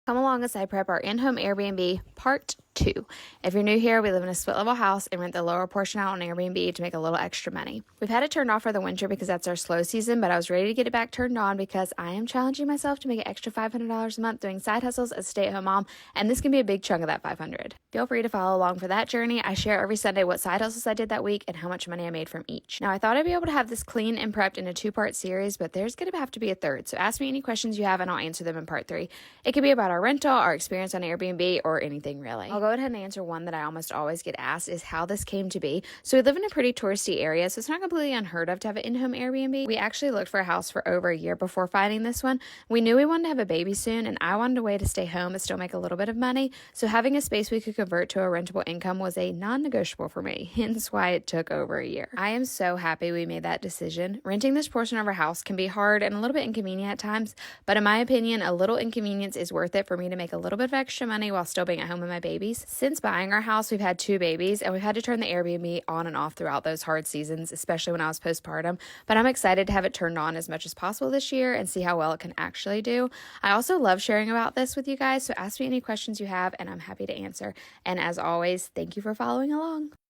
Come along as I prep our in-home Airbnb part 2. If you're new here, we live in a split-level house and rent the lower portion out on Airbnb to make a little extra money. We've had it turned off for the winter because that's our slow season, but I was ready to get it back turned on because I am challenging myself to make an extra $500 a month doing side hustles as a stay-at-home mom, and this can be a big chunk of that $500. Feel free to follow along for that journey. I share every Sunday what side hustles I did that week and how much money I made from each. Now, I thought I'd be able to have this clean and prepped in a 2-part series, but there's going to have to be a third, so ask me any questions you have and I'll answer them in part 3. It could be about our rental, our experience on Airbnb, or anything really. I'll go ahead and answer one that I almost always get asked is how this came to be. So we live in a pretty touristy area, so it's not completely unheard of to have an in-home Airbnb. We actually looked for a house for over a year before finding this one. We knew we wanted to have a baby soon, and I wanted a way to stay home but still make a little bit of money, so having a space we could convert to a rentable income was a non-negotiable for me, hence why it took over a year. I am so happy we made that decision. Renting this portion of our house can be hard and a little bit inconvenient at times, but in my opinion, a little inconvenience is worth it for me to make a little bit of extra money while still being at home with my babies. Since buying our house, we've had 2 babies, and we've had to turn the Airbnb on and off throughout those hard seasons, especially when I was postpartum, but I'm excited to have it turned on as much as possible this year and see how well it can actually do. I also love sharing about this with you guys, so ask me any questions you have, and I'm happy to answer. And as always, thank you for following along.